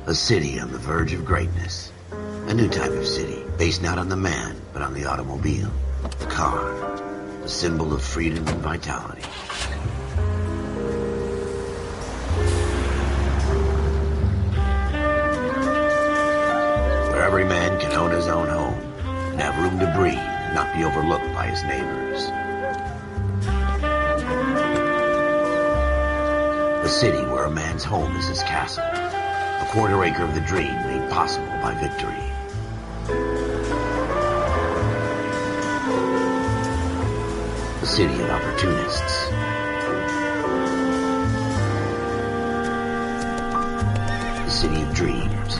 A city on the verge of greatness. A new type of city, based not on the man, but on the automobile. The car. The symbol of freedom and vitality. Where every man can own his own home, and have room to breathe, and not be overlooked by his neighbors. A city where a man's home is his castle. A quarter acre of the dream made possible by victory. A city of opportunists. A city of dreams,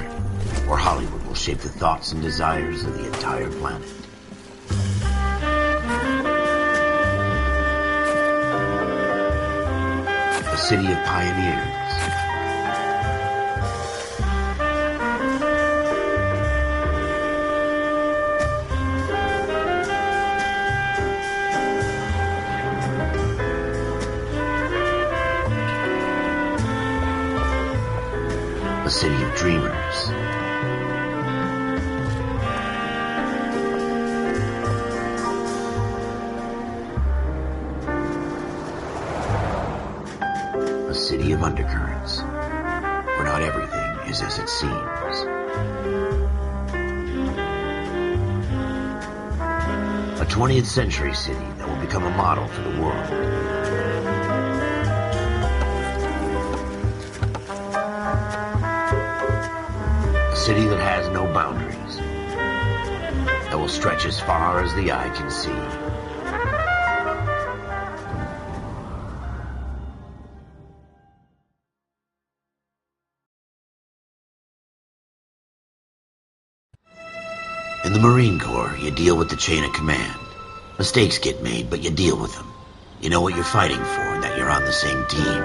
where Hollywood will shape the thoughts and desires of the entire planet. A city of pioneers. A city of dreamers. A city of undercurrents, where not everything is as it seems. A 20th century city that will become a model for the world. A city that has no boundaries, that will stretch as far as the eye can see. In the Marine Corps, you deal with the chain of command. Mistakes get made, but you deal with them. You know what you're fighting for and that you're on the same team.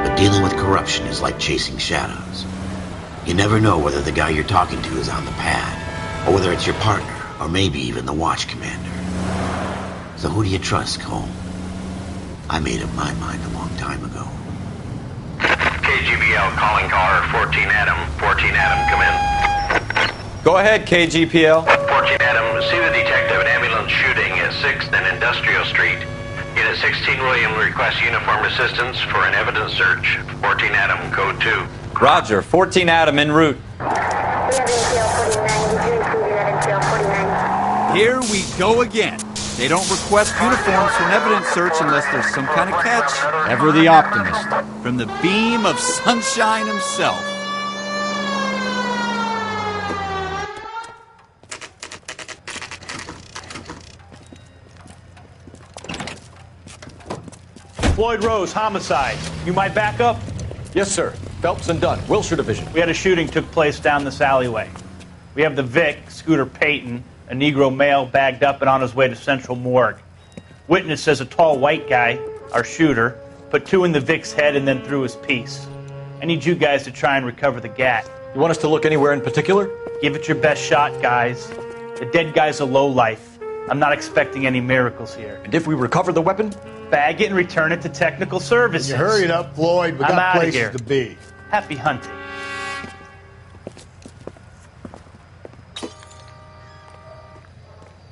But dealing with corruption is like chasing shadows. You never know whether the guy you're talking to is on the pad, or whether it's your partner, or maybe even the watch commander. So who do you trust, Cole? I made up my mind a long time ago. KGBL calling caller 14 Adam. 14 Adam, come in. Go ahead, KGPL. 14 Adam, see the detective, an ambulance shooting at 6th and Industrial Street. Unit 16 William requests uniformed assistance for an evidence search. 14 Adam, code 2. Roger, 14 Adam en route. Here we go again. They don't request uniforms for an evidence search unless there's some kind of catch. Ever the optimist. From the beam of sunshine himself. Floyd Rose, homicide. You might back up? Yes, sir. Phelps and Dunn, Wilshire Division. We had a shooting took place down this alleyway. We have the Vic, Scooter Payton, a Negro male bagged up and on his way to Central Morgue. Witness says a tall white guy, our shooter, put 2 in the Vic's head and then threw his piece. I need you guys to try and recover the gat. You want us to look anywhere in particular? Give it your best shot, guys. The dead guy's a lowlife. I'm not expecting any miracles here. And if we recover the weapon? Bag it and return it to technical services. You hurry it up, Floyd. We got places here. to be. Happy hunting.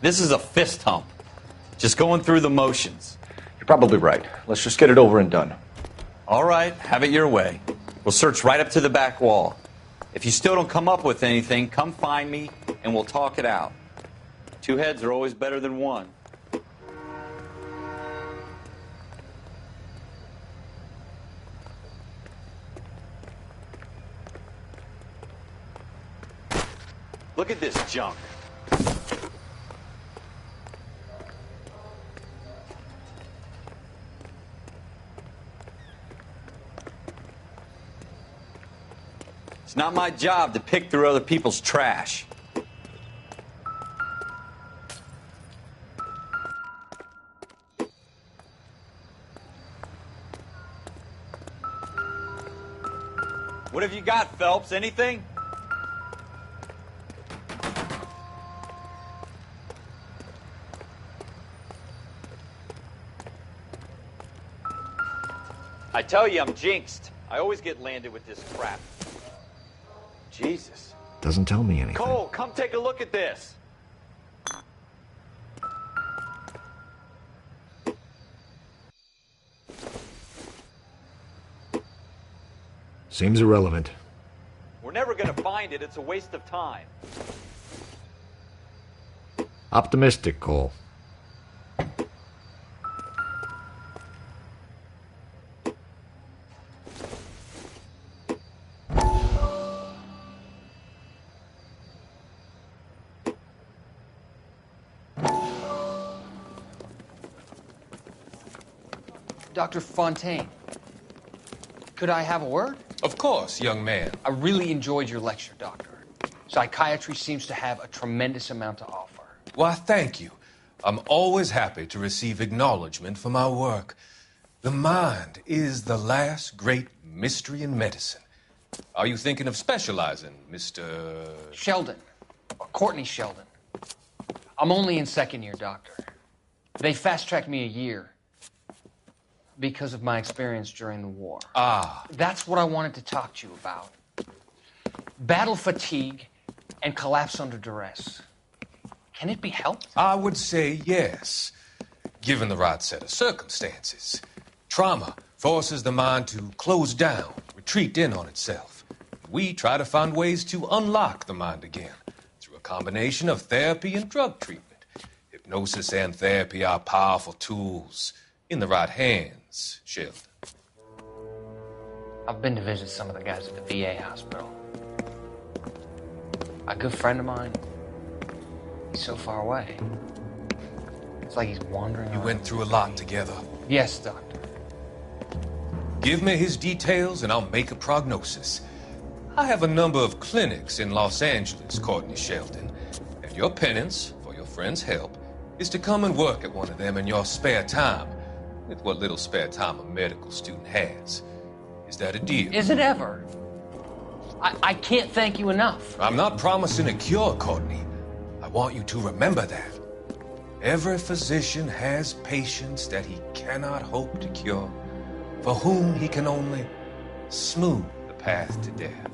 This is a fist hump. Just going through the motions. You're probably right. Let's just get it over and done. All right, have it your way. We'll search right up to the back wall. If you still don't come up with anything, come find me and we'll talk it out. 2 heads are always better than 1. Look at this junk. It's not my job to pick through other people's trash. What have you got, Phelps? Anything? I tell you, I'm jinxed. I always get landed with this crap. Jesus. Doesn't tell me anything. Cole, come take a look at this. Seems irrelevant. We're never going to find it. It's a waste of time. Optimistic, Cole. Dr. Fontaine, could I have a word? Of course, young man. I really enjoyed your lecture, Doctor. Psychiatry seems to have a tremendous amount to offer. Why, thank you. I'm always happy to receive acknowledgement for my work. The mind is the last great mystery in medicine. Are you thinking of specializing, Mr. Sheldon, or Courtney Sheldon. I'm only in second year, Doctor. They fast-tracked me a year because of my experience during the war. Ah. That's what I wanted to talk to you about. Battle fatigue and collapse under duress. Can it be helped? I would say yes, given the right set of circumstances. Trauma forces the mind to close down, retreat in on itself. We try to find ways to unlock the mind again through a combination of therapy and drug treatment. Hypnosis and therapy are powerful tools in the right hands, Sheldon. I've been to visit some of the guys at the VA hospital. A good friend of mine, he's so far away. It's like he's wandering. You went through a lot together. Yes, Doctor. Give me his details and I'll make a prognosis. I have a number of clinics in Los Angeles, Courtney Sheldon, and your penance, for your friend's help, is to come and work at one of them in your spare time, with what little spare time a medical student has. Is that a deal? Is it ever? I can't thank you enough. I'm not promising a cure, Courtney. I want you to remember that. Every physician has patients that he cannot hope to cure, for whom he can only smooth the path to death.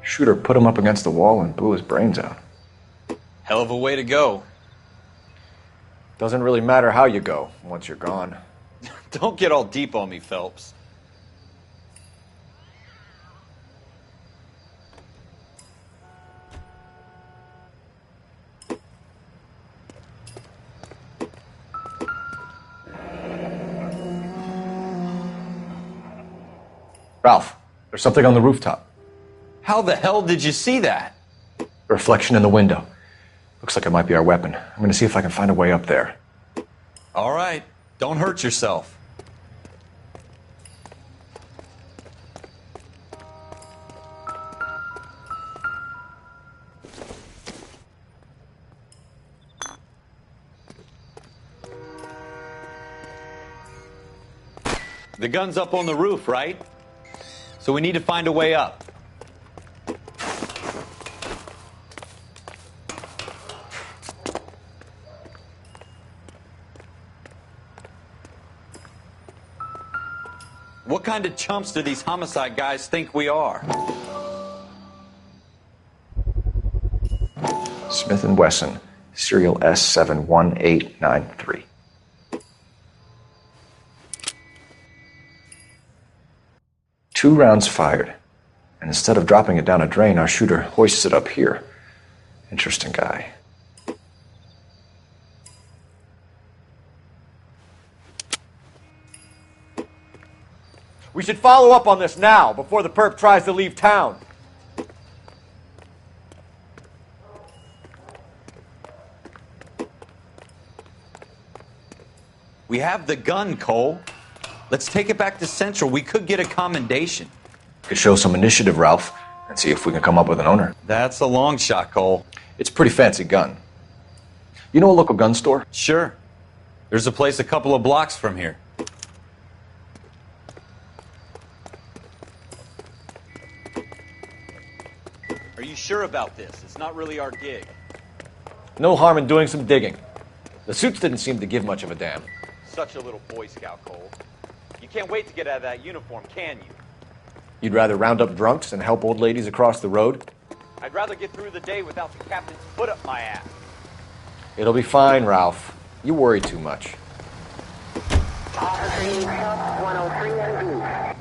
Shooter put him up against the wall and blew his brains out. Hell of a way to go. Doesn't really matter how you go once you're gone. Don't get all deep on me, Phelps. Ralph, there's something on the rooftop. How the hell did you see that? A reflection in the window. Looks like it might be our weapon. I'm going to see if I can find a way up there. All right. Don't hurt yourself. The gun's up on the roof, right? So we need to find a way up. What kind of chumps do these homicide guys think we are? Smith & Wesson, serial S71893. Two rounds fired, and instead of dropping it down a drain, our shooter hoists it up here. Interesting guy. We should follow up on this now, before the perp tries to leave town. We have the gun, Cole. Let's take it back to Central. We could get a commendation. Could show some initiative, Ralph, and see if we can come up with an owner. That's a long shot, Cole. It's a pretty fancy gun. You know a local gun store? Sure. There's a place a couple of blocks from here. Are you sure about this? It's not really our gig. No harm in doing some digging. The suits didn't seem to give much of a damn. Such a little Boy Scout, Cole. You can't wait to get out of that uniform, can you? You'd rather round up drunks than help old ladies across the road? I'd rather get through the day without the captain's foot up my ass. It'll be fine, Ralph. You worry too much. Officer needs help, 103 and B.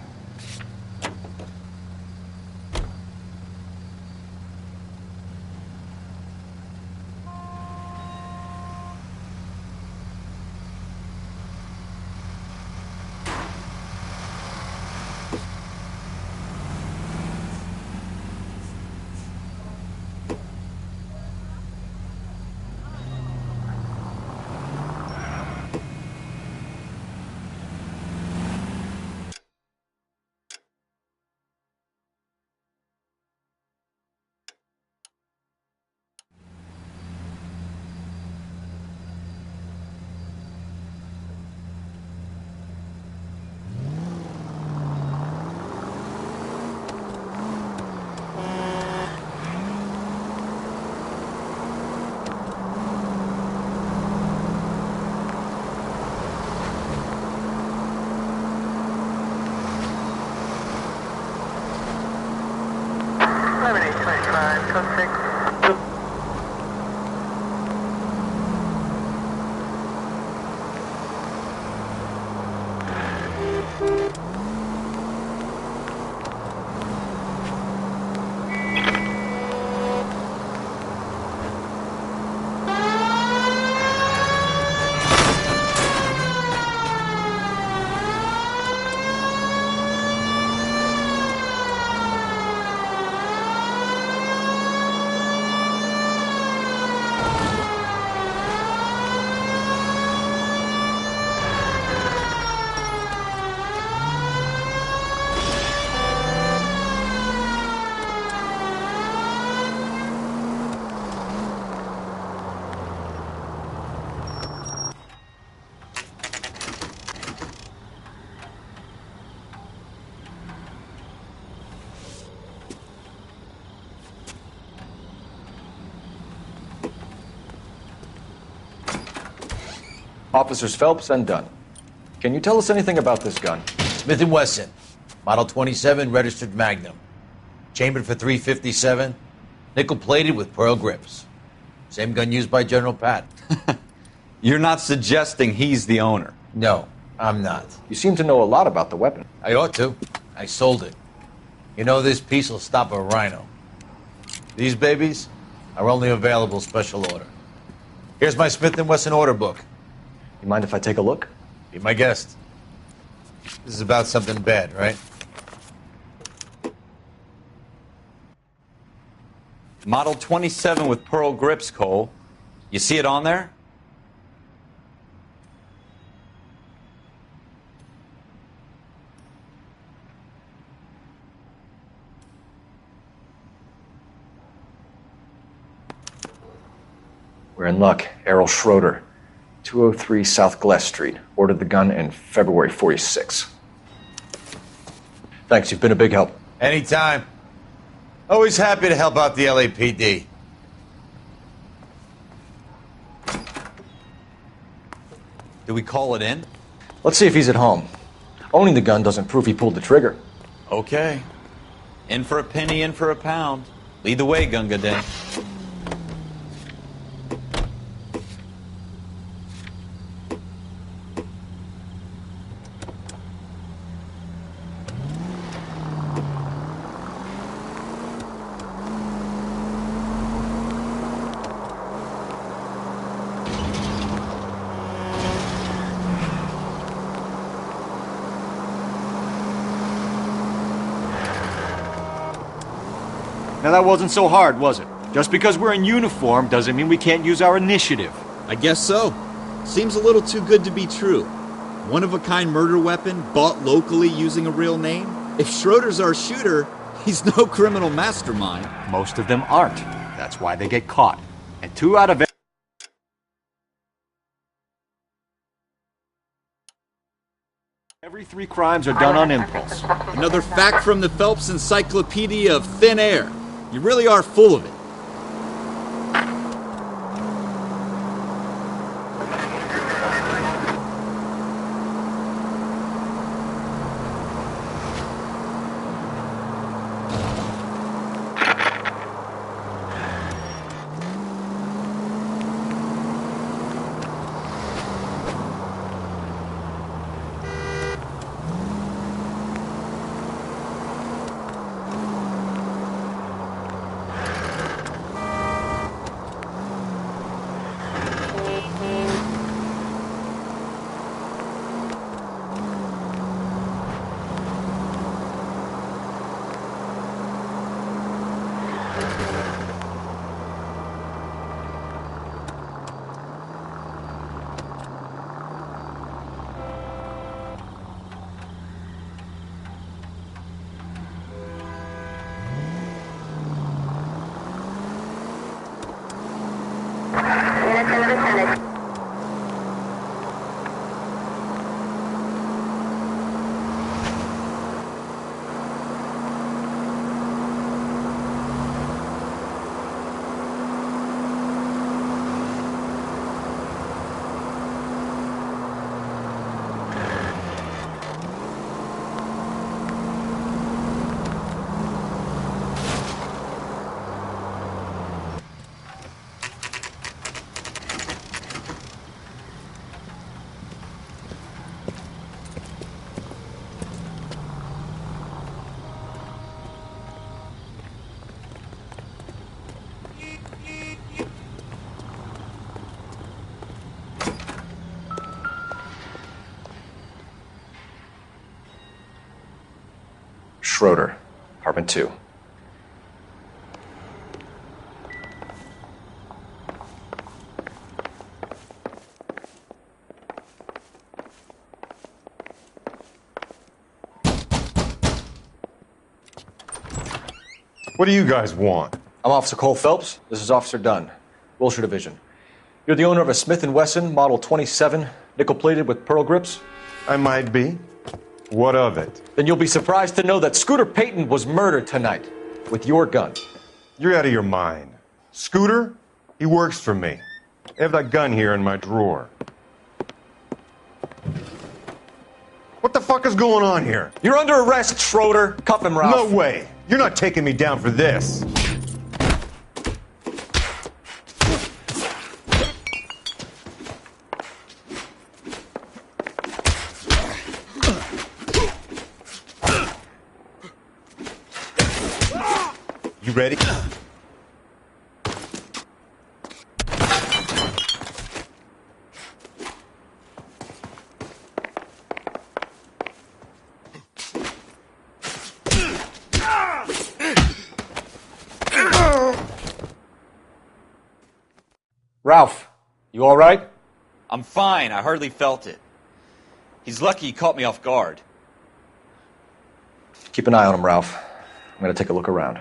Officers Phelps and Dunn. Can you tell us anything about this gun? Smith & Wesson, Model 27, registered Magnum. Chambered for .357, nickel-plated with pearl grips. Same gun used by General Patton. You're not suggesting he's the owner? No, I'm not. You seem to know a lot about the weapon. I ought to. I sold it. You know, this piece will stop a rhino. These babies are only available special order. Here's my Smith & Wesson order book. You mind if I take a look? Be my guest. This is about something bad, right? Model 27 with pearl grips, Cole. You see it on there? We're in luck. Errol Schroeder, 203 South Glass Street. Ordered the gun in February '46. Thanks, you've been a big help. Anytime. Always happy to help out the LAPD. Do we call it in? Let's see if he's at home. Owning the gun doesn't prove he pulled the trigger. Okay. In for a penny, in for a pound. Lead the way, Gunga Din. Now that wasn't so hard, was it? Just because we're in uniform doesn't mean we can't use our initiative. I guess so. Seems a little too good to be true. One-of-a-kind murder weapon bought locally using a real name? If Schroeder's our shooter, he's no criminal mastermind. Most of them aren't. That's why they get caught. And 2 out of every 3 crimes are done on impulse. Another fact from the Phelps Encyclopedia of Thin Air. You really are full of it. Schroeder, apartment 2. What do you guys want? I'm Officer Cole Phelps. This is Officer Dunn, Wilshire Division. You're the owner of a Smith & Wesson Model 27, nickel-plated with pearl grips? I might be. What of it? Then you'll be surprised to know that Scooter Payton was murdered tonight with your gun. You're out of your mind. Scooter? He works for me. I have that gun here in my drawer. What the fuck is going on here? You're under arrest, Schroeder. Cuff him, Ralph. No way. You're not taking me down for this. You ready? Ralph, you all right? I'm fine. I hardly felt it. He's lucky he caught me off guard. Keep an eye on him, Ralph. I'm going to take a look around.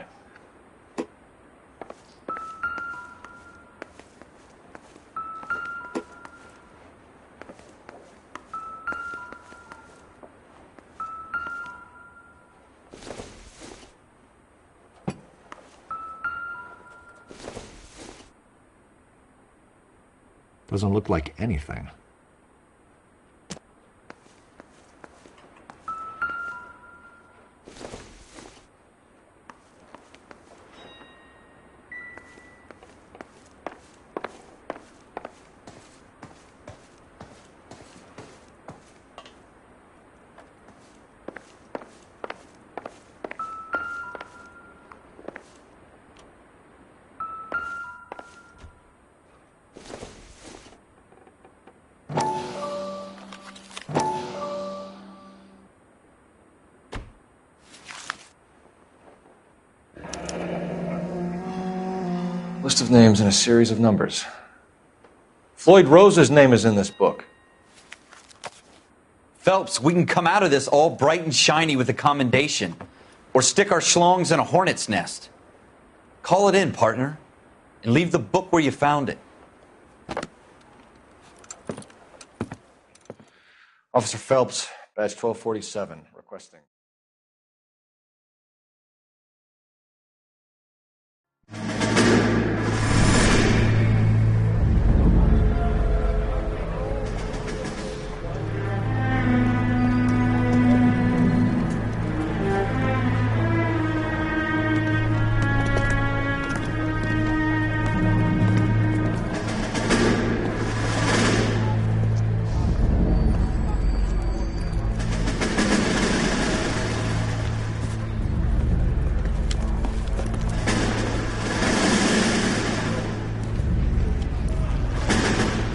Doesn't look like anything. of names and a series of numbers. Floyd Rose's name is in this book. Phelps, we can come out of this all bright and shiny with a commendation. Or stick our schlongs in a hornet's nest. Call it in, partner. And leave the book where you found it. Officer Phelps, badge 1247, requesting.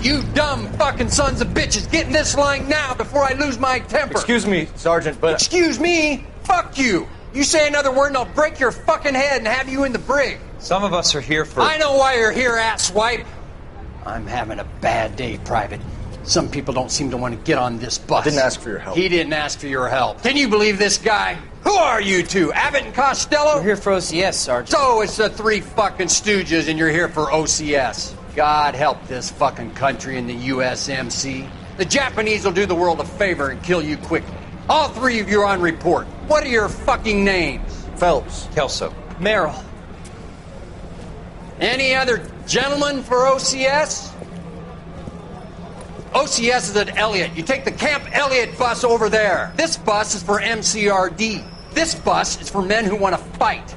You dumb fucking sons of bitches, get in this line now before I lose my temper. Excuse me, Sergeant, but... Excuse me? Fuck you. You say another word and I'll break your fucking head and have you in the brig. Some of us are here for... I know why you're here, asswipe. I'm having a bad day, Private. Some people don't seem to want to get on this bus. I didn't ask for your help. He didn't ask for your help. Can you believe this guy? Who are you two? Abbott and Costello? We're here for OCS, Sergeant. So it's the three fucking stooges and you're here for OCS. God help this fucking country and the USMC. The Japanese will do the world a favor and kill you quickly. All three of you are on report. What are your fucking names? Phelps. Kelso. Merrill. Any other gentlemen for OCS? OCS is at Elliott. You take the Camp Elliott bus over there. This bus is for MCRD. This bus is for men who want to fight.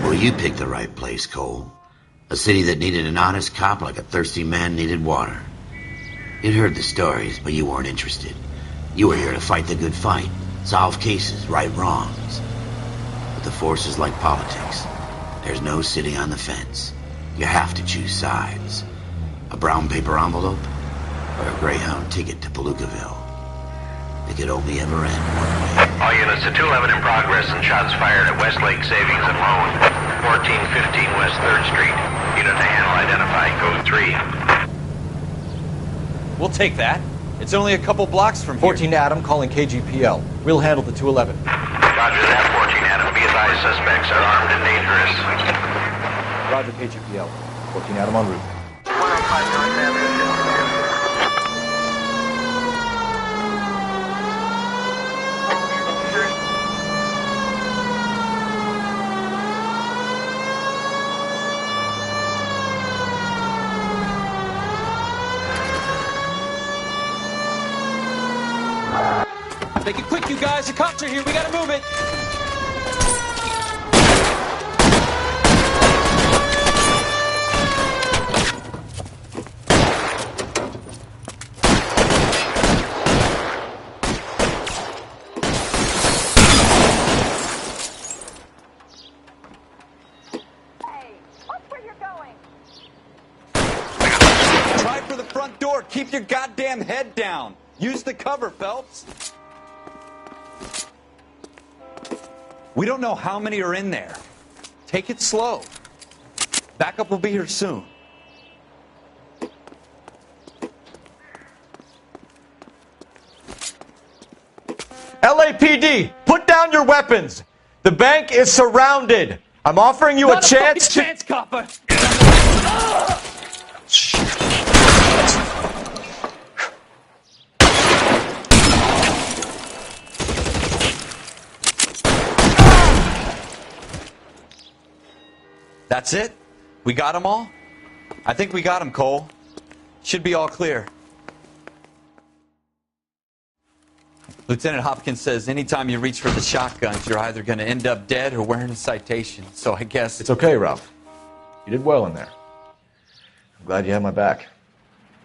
Well, you picked the right place, Cole. A city that needed an honest cop like a thirsty man needed water. You'd heard the stories, but you weren't interested. You were here to fight the good fight, solve cases, right wrongs. But the force is like politics. There's no sitting on the fence. You have to choose sides. A brown paper envelope or a Greyhound ticket to Palookaville. It could only ever end one way. All units to 211 in progress and shots fired at Westlake Savings and Loan, 1415 West 3rd Street. Unit to handle identified, code 3. We'll take that. It's only a couple blocks from 14 Adam calling KGPL. We'll handle the 211. Roger that, 14 Adam. Be advised, suspects are armed and dangerous. Roger, KGPL. 14 Adam en route. Make it quick, you guys. The cops are here. We gotta move it. Hey, watch where you're going. Try for the front door. Keep your goddamn head down. Use the cover, Phelps. We don't know how many are in there. Take it slow. Backup will be here soon. LAPD, put down your weapons. The bank is surrounded. I'm offering you a chance to... chance, copper. That's it? We got them all? I think we got them, Cole. Should be all clear. Lieutenant Hopkins says anytime you reach for the shotguns, you're either going to end up dead or wearing a citation. So I guess... It's okay, Ralph. You did well in there. I'm glad you had my back.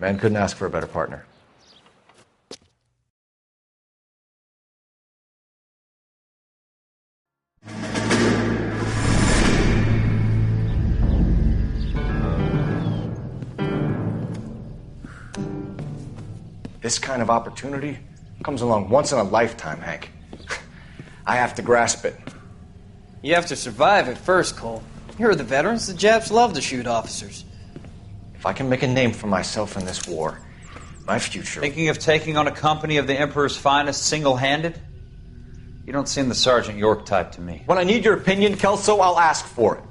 Man couldn't ask for a better partner. This kind of opportunity comes along once in a lifetime, Hank. I have to grasp it. You have to survive it first, Cole. Here are the veterans. The Japs love to shoot officers. If I can make a name for myself in this war, my future... Thinking of taking on a company of the Emperor's finest single-handed? You don't seem the Sergeant York type to me. When I need your opinion, Kelso, I'll ask for it.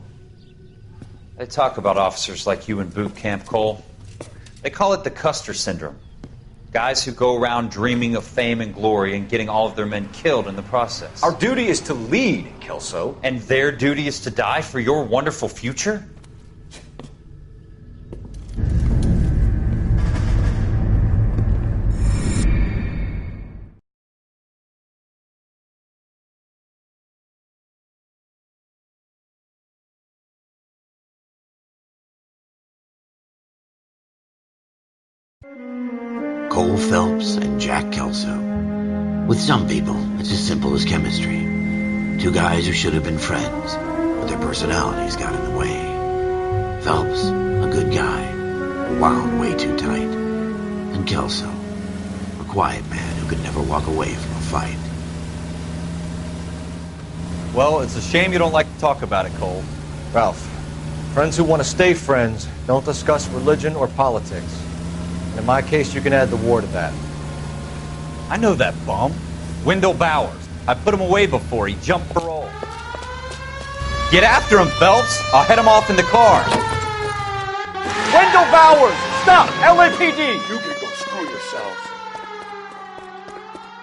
They talk about officers like you in boot camp, Cole. They call it the Custer Syndrome. Guys who go around dreaming of fame and glory and getting all of their men killed in the process. Our duty is to lead, Kelso. And their duty is to die for your wonderful future? Cole Phelps and Jack Kelso. With some people, it's as simple as chemistry. Two guys who should have been friends, but their personalities got in the way. Phelps, a good guy, wound way too tight. And Kelso, a quiet man who could never walk away from a fight. Well, it's a shame you don't like to talk about it, Cole. Ralph, friends who want to stay friends don't discuss religion or politics. And in my case, you can add the war to that. I know that bum. Wendell Bowers. I put him away before. He jumped parole. Get after him, Phelps. I'll head him off in the car. Wendell Bowers! Stop! LAPD! You can go screw yourselves.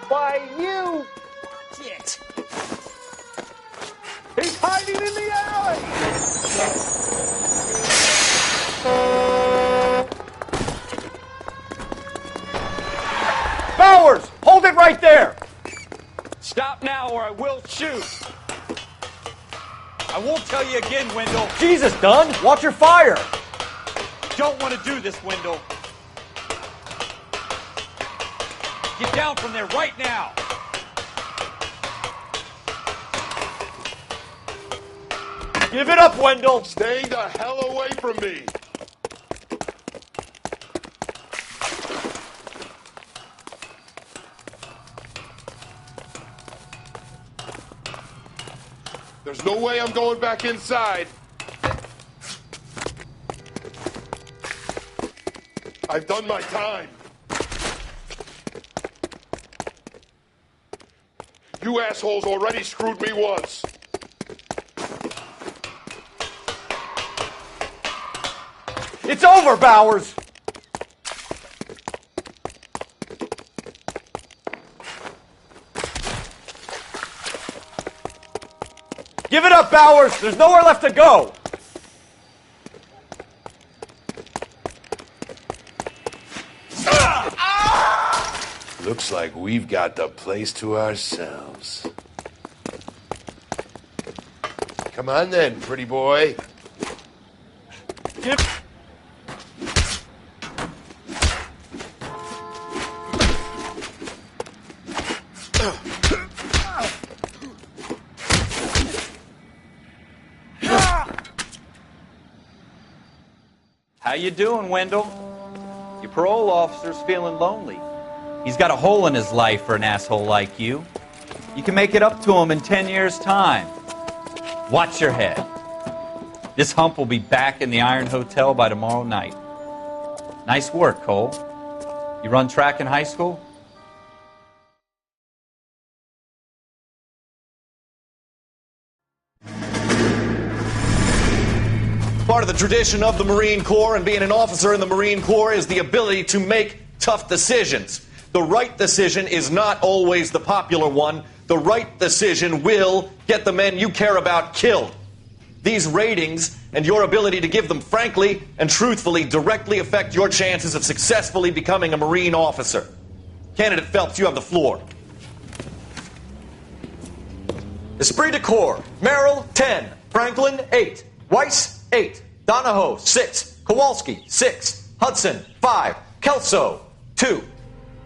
Why, you... Shit. He's hiding in the alley! Bowers! Hold it right there! Stop now or I will shoot. I won't tell you again, Wendell. Jesus, Dunn! Watch your fire! Don't want to do this, Wendell. Get down from there right now. Give it up, Wendell! Stay the hell away from me! There's no way I'm going back inside. I've done my time. You assholes already screwed me once. It's over, Bowers! Give it up, Bowers! There's nowhere left to go! Looks like we've got the place to ourselves. Come on then, pretty boy. How you doing, Wendell? Your parole officer's feeling lonely. He's got a hole in his life for an asshole like you. You can make it up to him in 10 years' time. Watch your head. This hump will be back in the Iron Hotel by tomorrow night. Nice work, Cole. You run track in high school? Part of the tradition of the Marine Corps and being an officer in the Marine Corps is the ability to make tough decisions. The right decision is not always the popular one. The right decision will get the men you care about killed. These ratings and your ability to give them frankly and truthfully directly affect your chances of successfully becoming a Marine officer. Candidate Phelps, you have the floor. Esprit de Corps, Merrill, 10. Franklin, 8. Weiss, 8. Donahoe, 6. Kowalski, 6. Hudson, 5. Kelso, 2.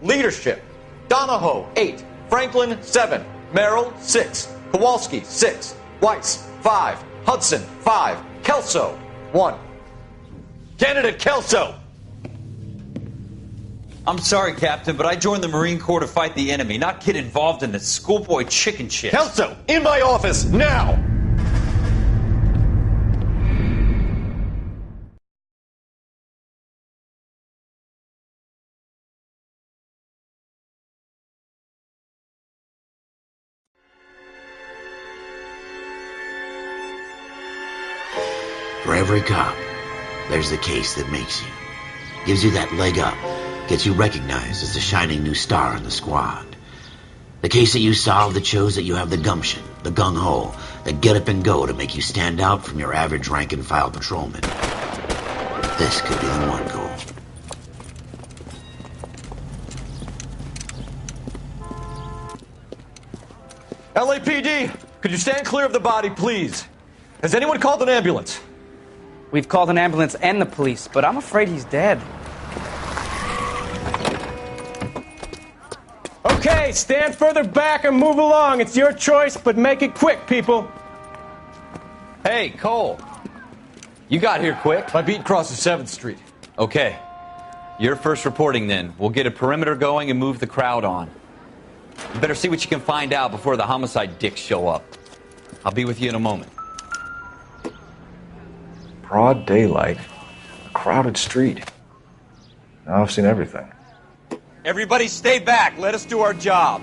Leadership, Donahoe, 8. Franklin, 7. Merrill, 6. Kowalski, 6. Weiss, 5. Hudson, 5. Kelso, 1. Candidate Kelso. I'm sorry, Captain, but I joined the Marine Corps to fight the enemy, not get involved in this schoolboy chicken shit. Kelso, in my office, now! For every cop, there's the case that makes you. Gives you that leg up. Gets you recognized as the shining new star in the squad. The case that you solve that shows that you have the gumption, the gung-ho, the get up and go to make you stand out from your average rank-and-file patrolman. This could be the one, Cole. LAPD, could you stand clear of the body, please? Has anyone called an ambulance? We've called an ambulance and the police, but I'm afraid he's dead. Okay, stand further back and move along. It's your choice, but make it quick, people. Hey, Cole. You got here quick. My beat crosses 7th Street. Okay. You're first reporting then. We'll get a perimeter going and move the crowd on. You better see what you can find out before the homicide dicks show up. I'll be with you in a moment. Broad daylight, a crowded street. Now I've seen everything. Everybody stay back. Let us do our job.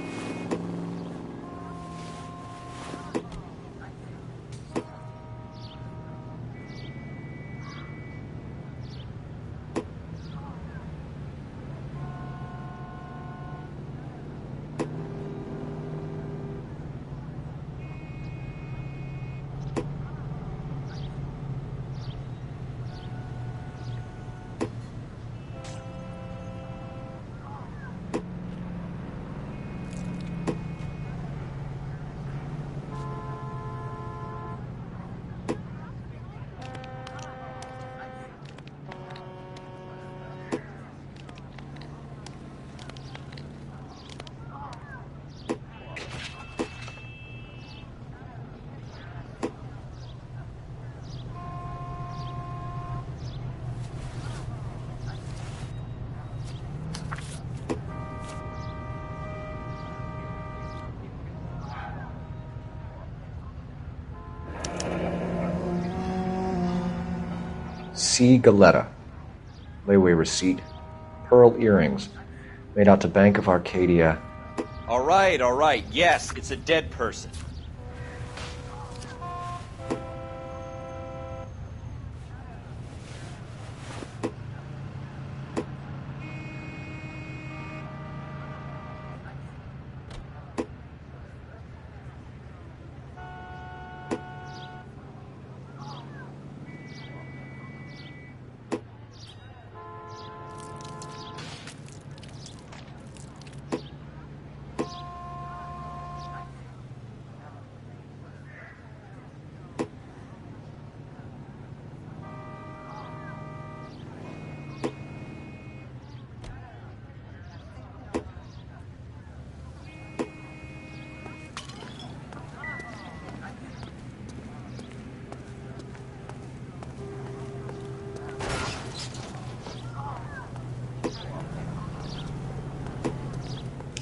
C. Galetta. Layaway receipt. Pearl earrings. Made out to Bank of Arcadia. All right. Yes, it's a dead person.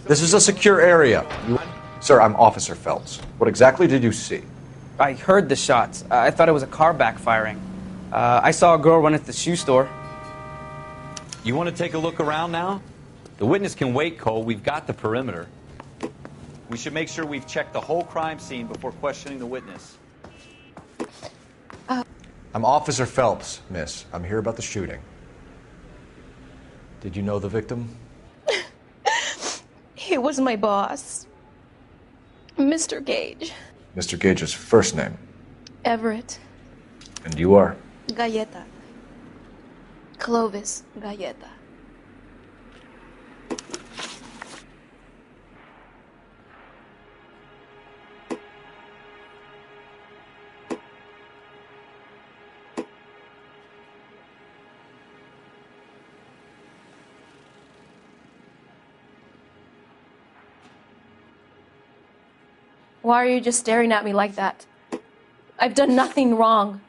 This is a secure area. Sir, I'm Officer Phelps. What exactly did you see? I heard the shots. I thought it was a car backfiring. I saw a girl run at the shoe store. You want to take a look around now? The witness can wait, Cole. We've got the perimeter. We should make sure we've checked the whole crime scene before questioning the witness. I'm Officer Phelps, miss. I'm here about the shooting. Did you know the victim? He was my boss, Mr. Gage. Mr. Gage's first name. Everett. And you are? Galleta. Clovis Galleta. Why are you just staring at me like that? I've done nothing wrong.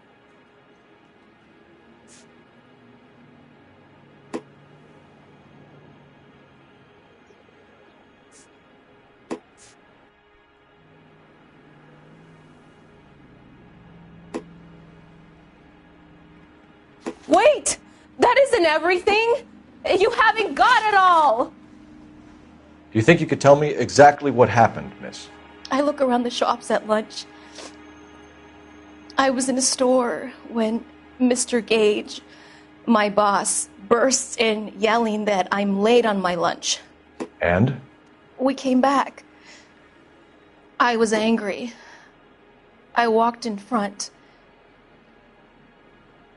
That isn't everything. You haven't got it all. Do you think you could tell me exactly what happened, miss? I look around the shops at lunch. I was in a store when Mr. Gage, my boss, bursts in yelling that I'm late on my lunch. And? We came back. I was angry. I walked in front.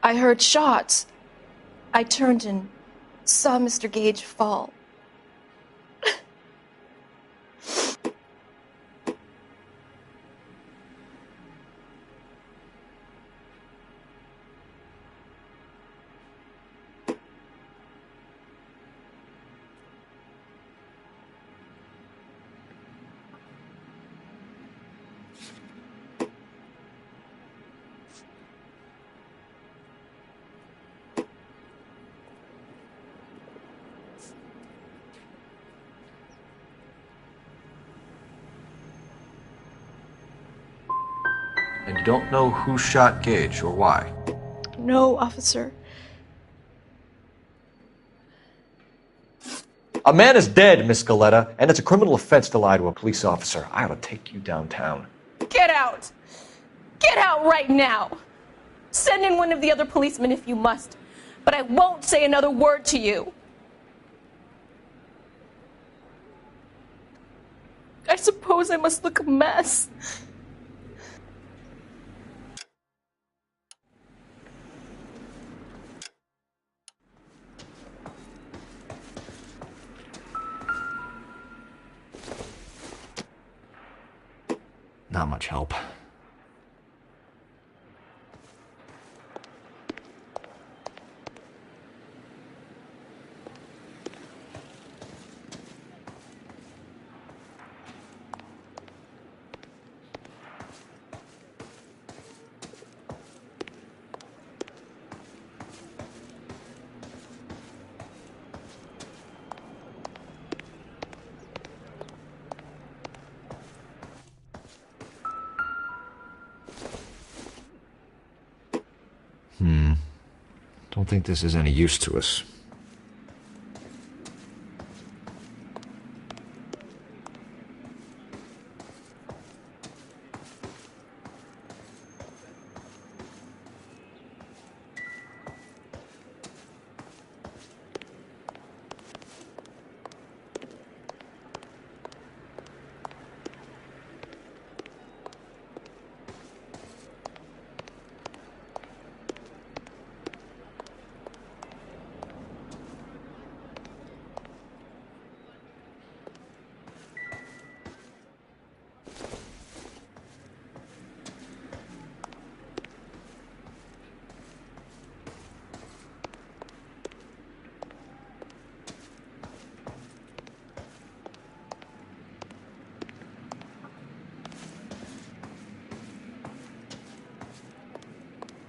I heard shots. I turned and saw Mr. Gage fall. And you don't know who shot Gage or why? No, officer. A man is dead, Miss Galetta, and it's a criminal offense to lie to a police officer. I ought to take you downtown. Get out! Get out right now! Send in one of the other policemen if you must, but I won't say another word to you. I suppose I must look a mess. Not much help. Don't think this is any use to us.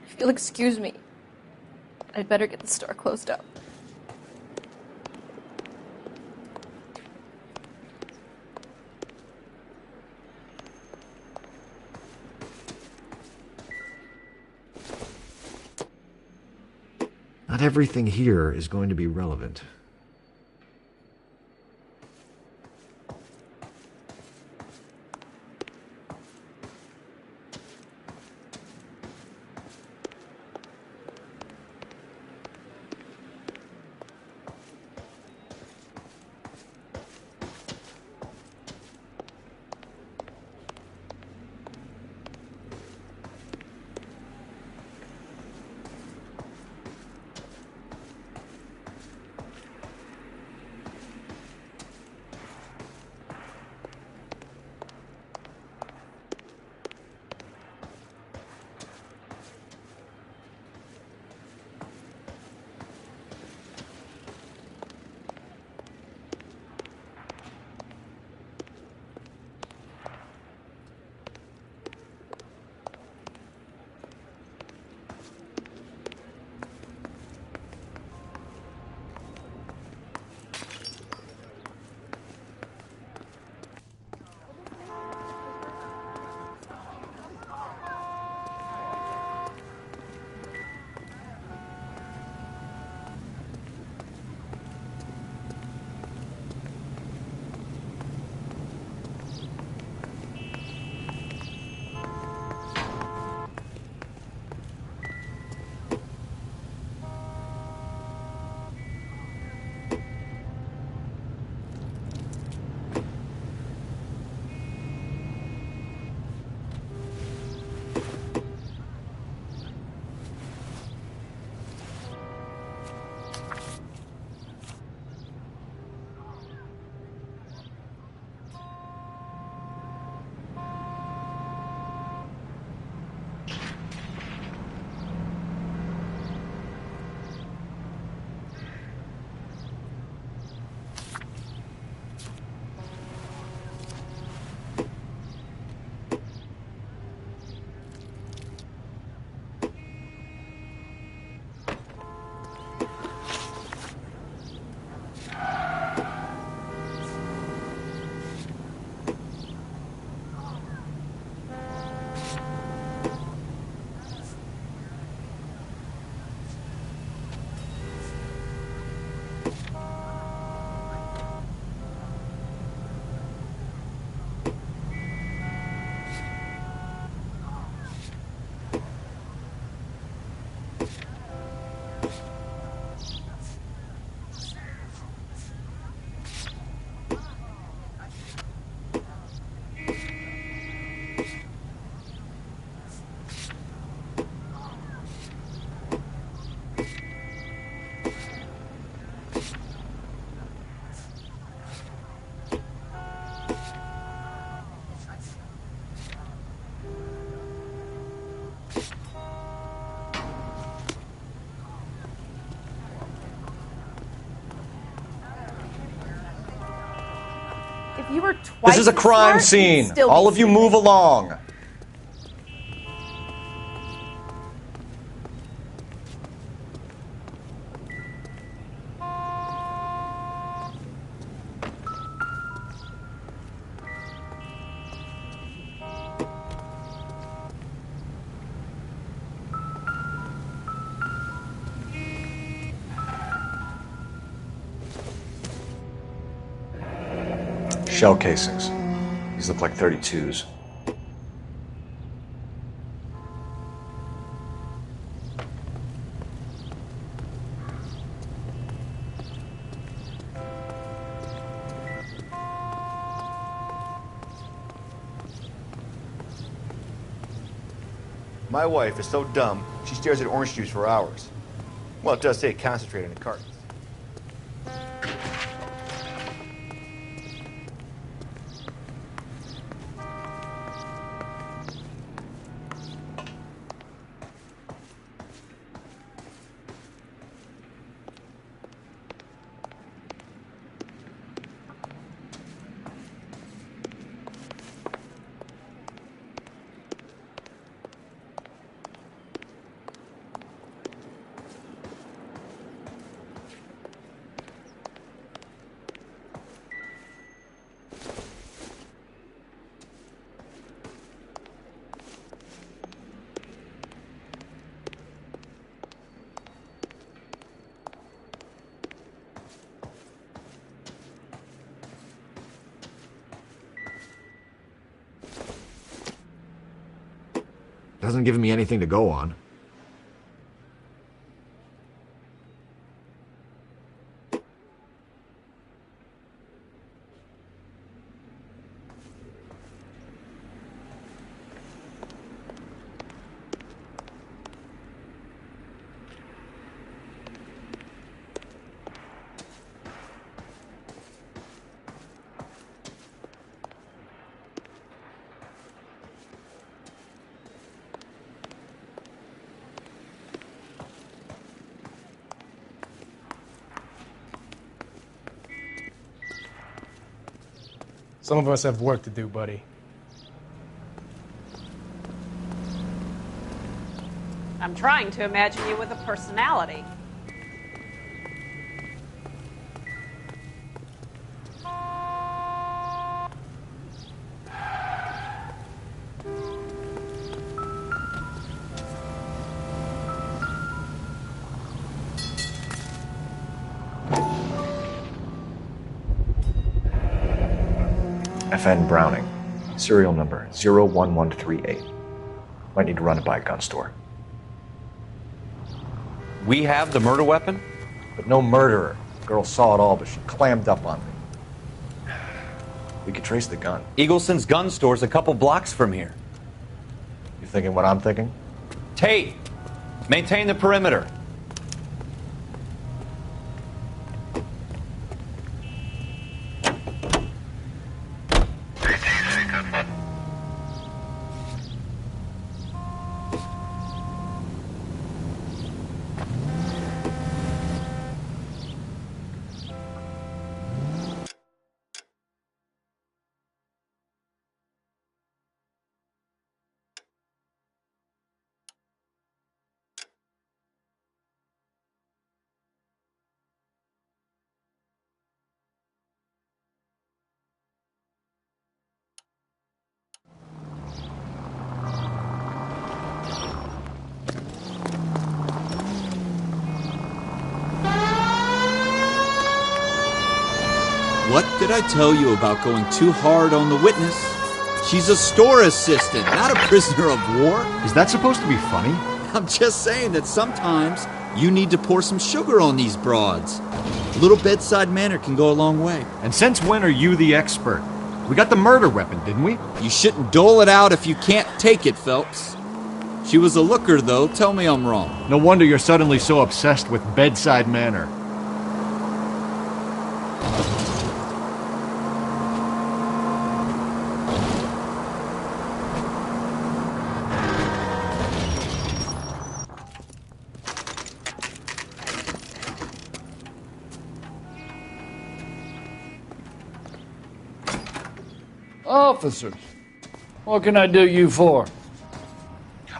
If you'll excuse me, I'd better get the store closed up. Not everything here is going to be relevant. If you were twice This is a as crime smart, scene. you'd still All be of you stupid. move along. Shell casings. These look like 32s. My wife is so dumb, she stares at orange juice for hours. Well, it does say concentrate in the cartons. Doesn't give me anything to go on. Some of us have work to do, buddy. I'm trying to imagine you with a personality. FN Browning. Serial number 01138. Might need to run it by a gun store. We have the murder weapon? But no murderer. The girl saw it all, but she clammed up on me. We could trace the gun. Eagleson's gun store's a couple blocks from here. You thinking what I'm thinking? Tate, maintain the perimeter. What did I tell you about going too hard on the witness? She's a store assistant, not a prisoner of war. Is that supposed to be funny? I'm just saying that sometimes you need to pour some sugar on these broads. A little bedside manner can go a long way. And since when are you the expert? We got the murder weapon, didn't we? You shouldn't dole it out if you can't take it, Phelps. She was a looker, though. Tell me I'm wrong. No wonder you're suddenly so obsessed with bedside manner. Officers, what can I do you for?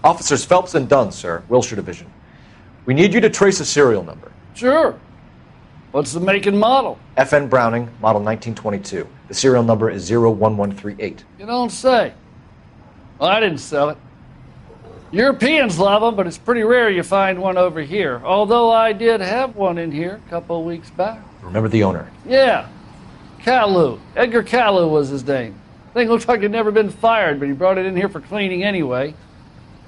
Officers Phelps and Dunn, sir, Wilshire Division. We need you to trace a serial number. Sure. What's the make and model? FN Browning, model 1922. The serial number is 01138. You don't say. Well, I didn't sell it. Europeans love them, but it's pretty rare you find one over here. Although I did have one in here a couple of weeks back. Remember the owner? Yeah. Kalu. Edgar Kalu was his name. Thing looks like it'd never been fired, but he brought it in here for cleaning anyway.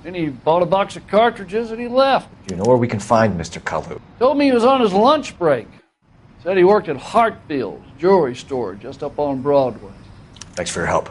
Then he bought a box of cartridges and he left. Do you know where we can find Mr. Kalu? Told me he was on his lunch break. Said he worked at Hartfield's jewelry store just up on Broadway. Thanks for your help.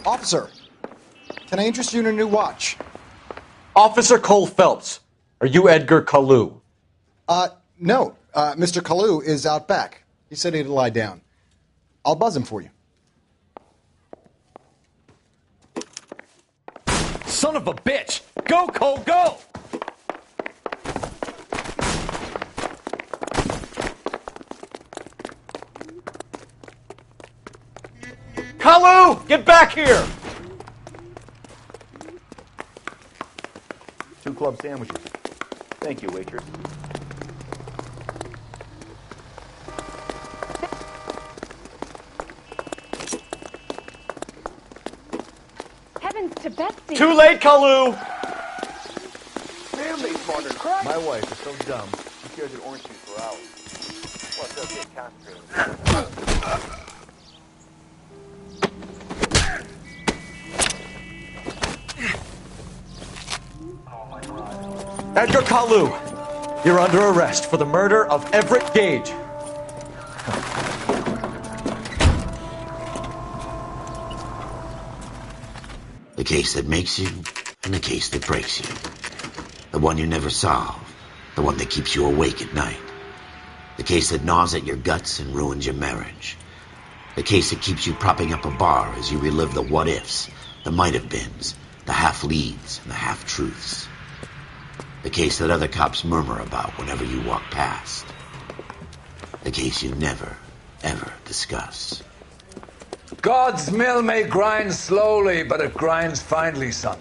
Officer, can I interest you in a new watch? Officer Cole Phelps, are you Edgar Kalu? No. Mr. Kalu is out back. He said he'd lie down. I'll buzz him for you. Son of a bitch! Go, Cole, go! Kalu! Get back here! 2 club sandwiches. Thank you, waitress. Heavens to Betsy. Too late, Kalu! Family's modern. My wife is so dumb. She stares at orange juice for hours. Plus, does get concentrated. Edgar Kalu, you're under arrest for the murder of Everett Gage. The case that makes you and the case that breaks you. The one you never solve. The one that keeps you awake at night. The case that gnaws at your guts and ruins your marriage. The case that keeps you propping up a bar as you relive the what-ifs, the might-have-beens, the half-leads, and the half-truths. The case that other cops murmur about whenever you walk past. The case you never, ever discuss. God's mill may grind slowly, but it grinds finely, son.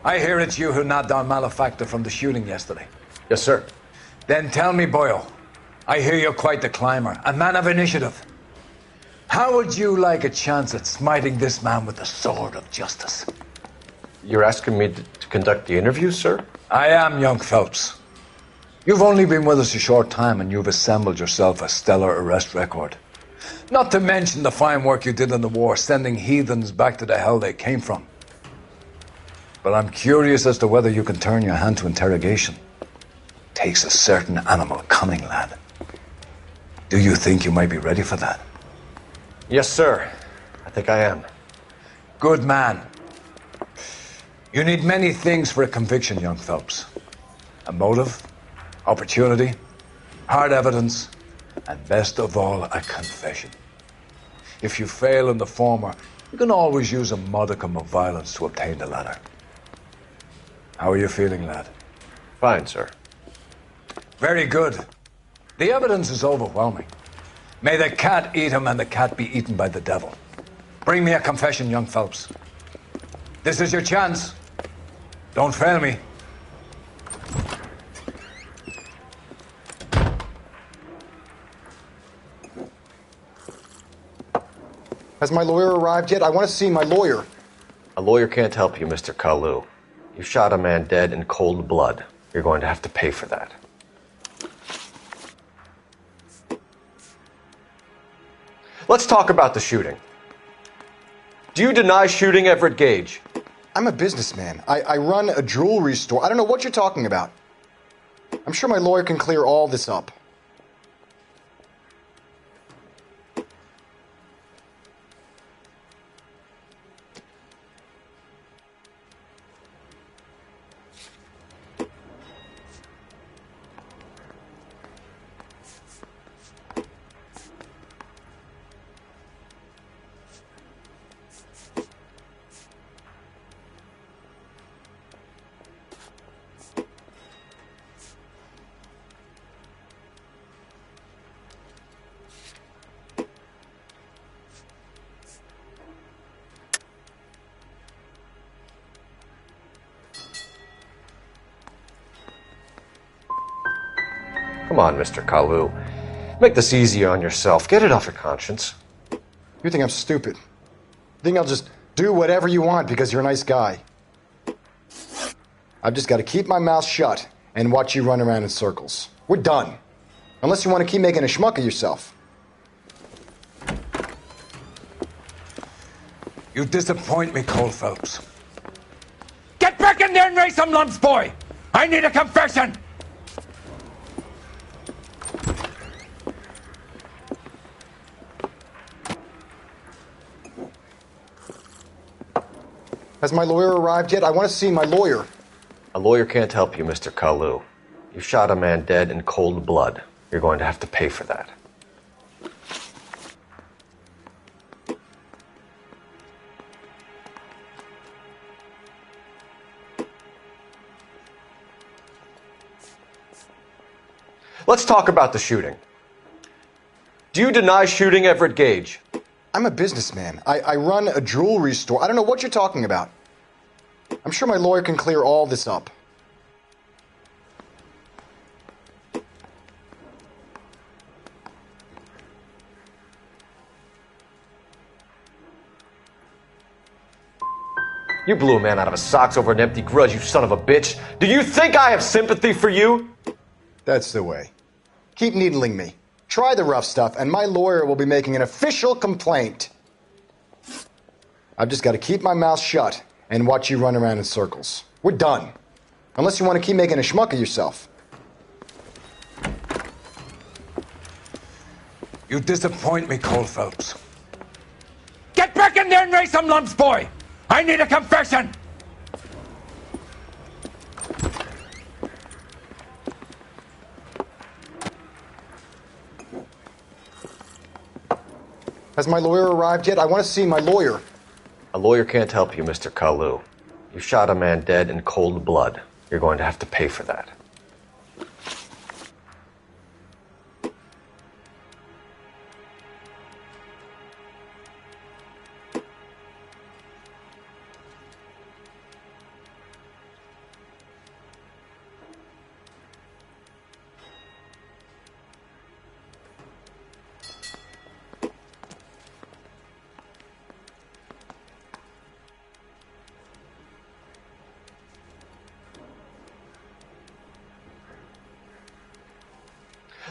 I hear it's you who knocked down Malefactor from the shooting yesterday. Yes, sir. Then tell me, Boyle, I hear you're quite the climber, a man of initiative. How would you like a chance at smiting this man with the sword of justice? You're asking me to conduct the interview, sir? I am, young Phelps. You've only been with us a short time and you've assembled yourself a stellar arrest record. Not to mention the fine work you did in the war, sending heathens back to the hell they came from. But I'm curious as to whether you can turn your hand to interrogation. Takes a certain animal cunning, lad. Do you think you might be ready for that? Yes, sir. I think I am. Good man. You need many things for a conviction, young Phelps. A motive, opportunity, hard evidence, and best of all, a confession. If you fail in the former, you can always use a modicum of violence to obtain the latter. How are you feeling, lad? Fine, sir. Very good. The evidence is overwhelming. May the cat eat him and the cat be eaten by the devil. Bring me a confession, young Phelps. This is your chance. Don't fail me. Has my lawyer arrived yet? I want to see my lawyer. A lawyer can't help you, Mr. Kalu. You shot a man dead in cold blood. You're going to have to pay for that. Let's talk about the shooting. Do you deny shooting Everett Gage? I'm a businessman. I run a jewelry store. I don't know what you're talking about. I'm sure my lawyer can clear all this up. Come on, Mr. Kalu. Make this easier on yourself. Get it off your conscience. You think I'm stupid? You think I'll just do whatever you want because you're a nice guy? I've just got to keep my mouth shut and watch you run around in circles. We're done. Unless you want to keep making a schmuck of yourself. You disappoint me, Cole Phelps. Get back in there and raise some lumps, boy! I need a confession! Has my lawyer arrived yet? I want to see my lawyer. A lawyer can't help you, Mr. Kalu. You shot a man dead in cold blood. You're going to have to pay for that. Let's talk about the shooting. Do you deny shooting Everett Gage? I'm a businessman. I run a jewelry store. I don't know what you're talking about. I'm sure my lawyer can clear all this up. You blew a man out of his socks over an empty grudge, you son of a bitch. Do you think I have sympathy for you? That's the way. Keep needling me. Try the rough stuff, and my lawyer will be making an official complaint. I've just got to keep my mouth shut and watch you run around in circles. We're done. Unless you want to keep making a schmuck of yourself. You disappoint me, Cole Phelps. Get back in there and raise some lumps, boy! I need a confession! Has my lawyer arrived yet? I want to see my lawyer. A lawyer can't help you, Mr. Kalu. You shot a man dead in cold blood. You're going to have to pay for that.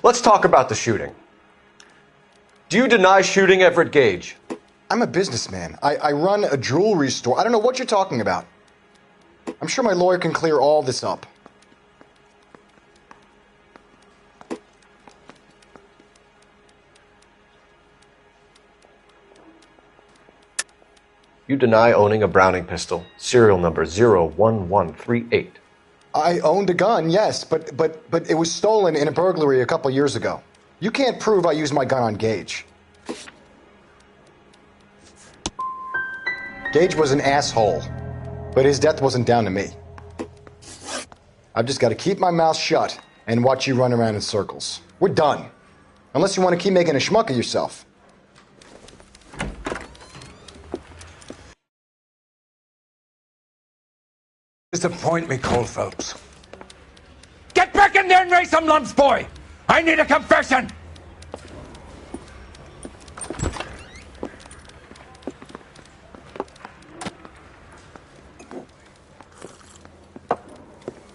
Let's talk about the shooting. Do you deny shooting Everett Gage? I'm a businessman. I run a jewelry store. I don't know what you're talking about. I'm sure my lawyer can clear all this up. You deny owning a Browning pistol, serial number 01138. I owned a gun, yes, but it was stolen in a burglary a couple years ago. You can't prove I used my gun on Gage. Gage was an asshole, but his death wasn't down to me. I've just got to keep my mouth shut and watch you run around in circles. We're done. Unless you want to keep making a schmuck of yourself. Disappoint me, Cole Phelps. Get back in there and raise some lumps, boy! I need a confession!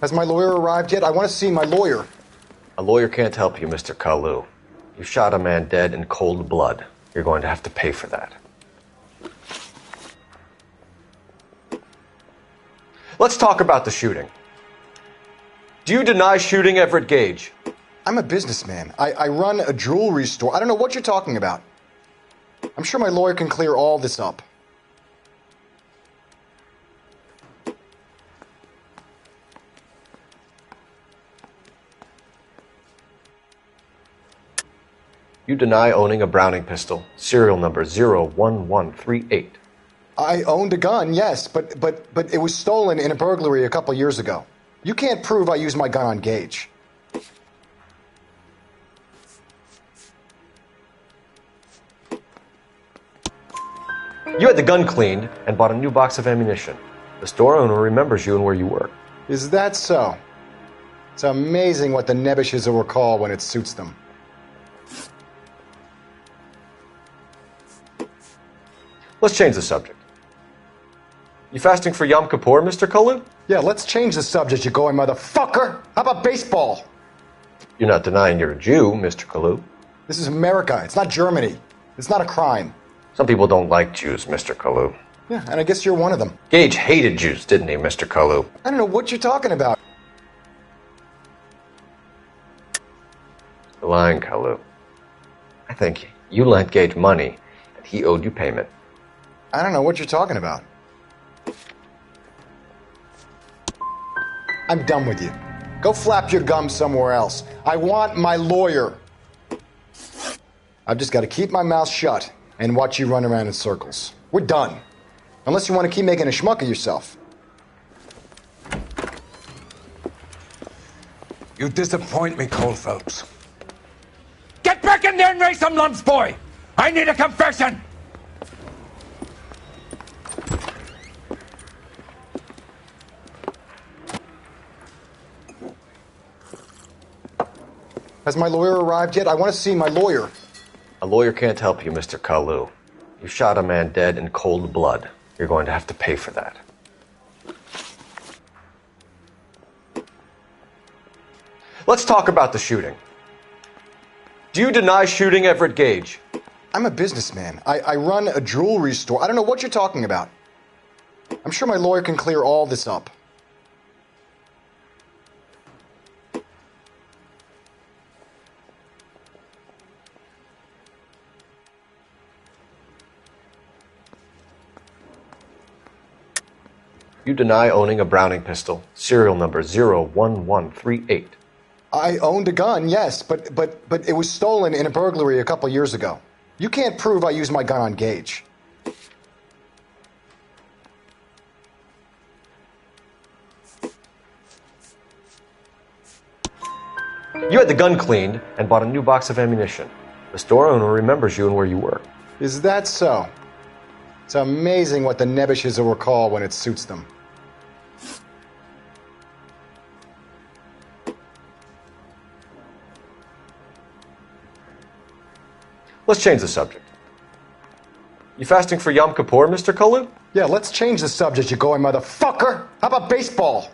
Has my lawyer arrived yet? I want to see my lawyer. A lawyer can't help you, Mr. Kalu. You shot a man dead in cold blood. You're going to have to pay for that. Let's talk about the shooting. Do you deny shooting Everett Gage? I'm a businessman. I run a jewelry store. I don't know what you're talking about. I'm sure my lawyer can clear all this up. You deny owning a Browning pistol, serial number 01138. I owned a gun, yes, but it was stolen in a burglary a couple years ago. You can't prove I used my gun on Gage. You had the gun cleaned and bought a new box of ammunition. The store owner remembers you and where you work. Is that so? It's amazing what the Nebushes will recall when it suits them. Let's change the subject. You fasting for Yom Kippur, Mr. Kalu? Yeah, let's change the subject, you going motherfucker. How about baseball? You're not denying you're a Jew, Mr. Kalu. This is America. It's not Germany. It's not a crime. Some people don't like Jews, Mr. Kalu. Yeah, and I guess you're one of them. Gage hated Jews, didn't he, Mr. Kalu? I don't know what you're talking about. You're lying, Kalu. I think you lent Gage money and he owed you payment. I don't know what you're talking about. I'm done with you. Go flap your gum somewhere else. I want my lawyer. I've just got to keep my mouth shut and watch you run around in circles. We're done. Unless you want to keep making a schmuck of yourself. You disappoint me, Cole Phelps. Get back in there and raise some lumps, boy! I need a confession! Has my lawyer arrived yet? I want to see my lawyer. A lawyer can't help you, Mr. Kalu. You shot a man dead in cold blood. You're going to have to pay for that. Let's talk about the shooting. Do you deny shooting Everett Gage? I'm a businessman. I run a jewelry store. I don't know what you're talking about. I'm sure my lawyer can clear all this up. You deny owning a Browning pistol, serial number 01138. I owned a gun, yes, but it was stolen in a burglary a couple years ago. You can't prove I used my gun on Gage. You had the gun cleaned and bought a new box of ammunition. The store owner remembers you and where you work. Is that so? It's amazing what the Nebushes will recall when it suits them. Let's change the subject. You fasting for Yom Kippur, Mr. Kalu? Yeah, let's change the subject, you going motherfucker. How about baseball?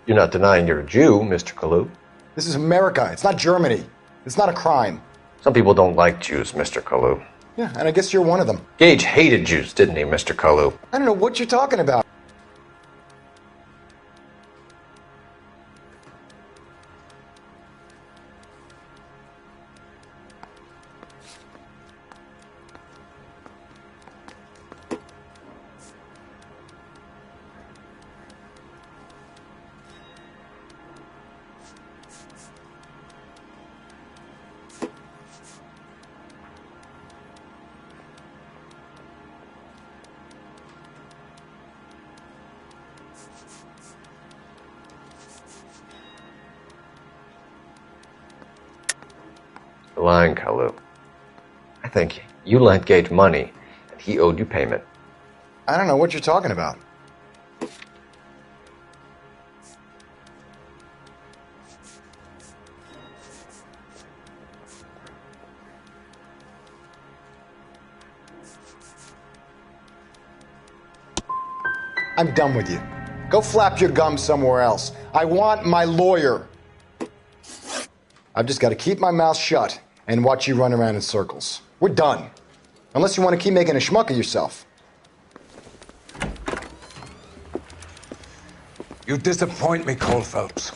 You're not denying you're a Jew, Mr. Kalu. This is America. It's not Germany. It's not a crime. Some people don't like Jews, Mr. Kalu. Yeah, and I guess you're one of them. Gage hated Jews, didn't he, Mr. Kalu? I don't know what you're talking about. You're lying, Kalu. I think you lent Gage money and he owed you payment. I don't know what you're talking about. I'm done with you. Go flap your gum somewhere else. I want my lawyer. I've just got to keep my mouth shut and watch you run around in circles. We're done. Unless you want to keep making a schmuck of yourself. You disappoint me, Cole Phelps.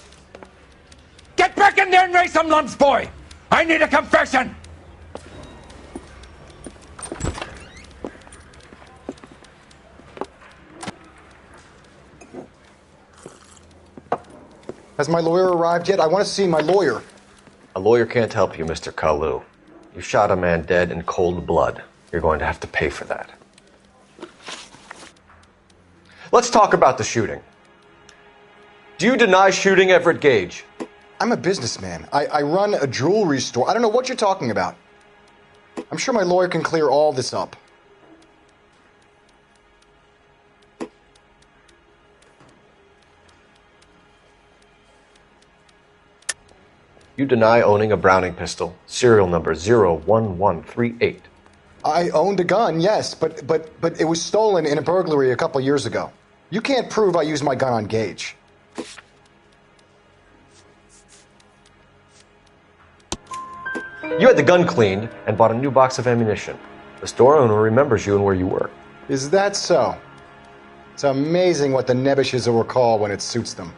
Get back in there and raise some lumps, boy! I need a confession! Has my lawyer arrived yet? I want to see my lawyer. A lawyer can't help you, Mr. Kalu. You shot a man dead in cold blood. You're going to have to pay for that. Let's talk about the shooting. Do you deny shooting Everett Gage? I'm a businessman. I run a jewelry store. I don't know what you're talking about. I'm sure my lawyer can clear all this up. You deny owning a Browning pistol, serial number 01138. I owned a gun, yes, but it was stolen in a burglary a couple years ago. You can't prove I used my gun on Gage. You had the gun cleaned and bought a new box of ammunition. The store owner remembers you and where you work. Is that so? It's amazing what the nebbishes will recall when it suits them.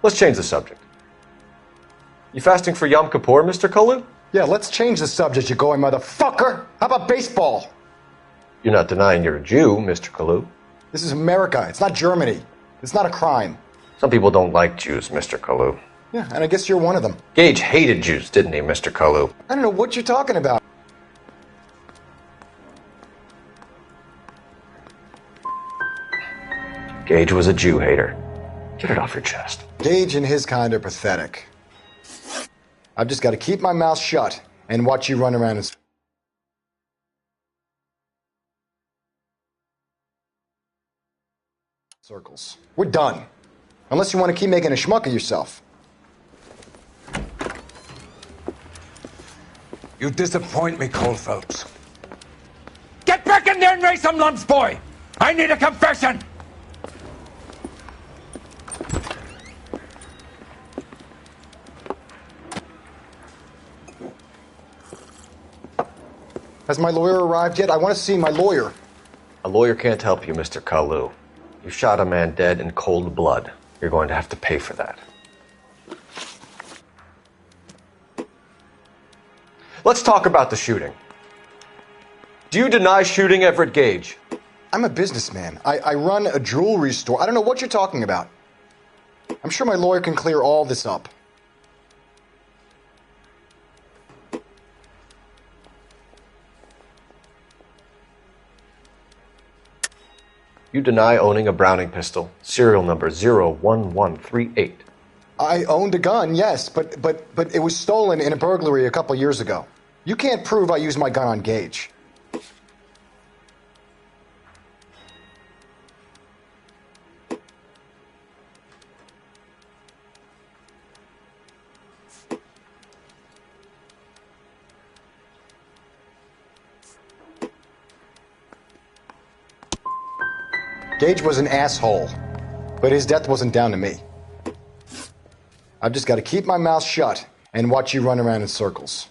Let's change the subject. You fasting for Yom Kippur, Mr. Kalu? Yeah, let's change the subject, you going motherfucker. How about baseball? You're not denying you're a Jew, Mr. Kalu. This is America. It's not Germany. It's not a crime. Some people don't like Jews, Mr. Kalu. Yeah, and I guess you're one of them. Gage hated Jews, didn't he, Mr. Kalu? I don't know what you're talking about. Gage was a Jew hater. Get it off your chest. Gage and his kind are pathetic. I've just got to keep my mouth shut and watch you run around in circles. We're done. Unless you want to keep making a schmuck of yourself. You disappoint me, Cole Phelps. Get back in there and raise some lumps, boy! I need a confession! Has my lawyer arrived yet? I want to see my lawyer. A lawyer can't help you, Mr. Kalu. You shot a man dead in cold blood. You're going to have to pay for that. Let's talk about the shooting. Do you deny shooting Everett Gage? I'm a businessman. I run a jewelry store. I don't know what you're talking about. I'm sure my lawyer can clear all this up. You deny owning a Browning pistol, serial number 01138. I owned a gun, yes, but it was stolen in a burglary a couple years ago. You can't prove I used my gun on Gage. Gage was an asshole, but his death wasn't down to me. I've just got to keep my mouth shut and watch you run around in circles.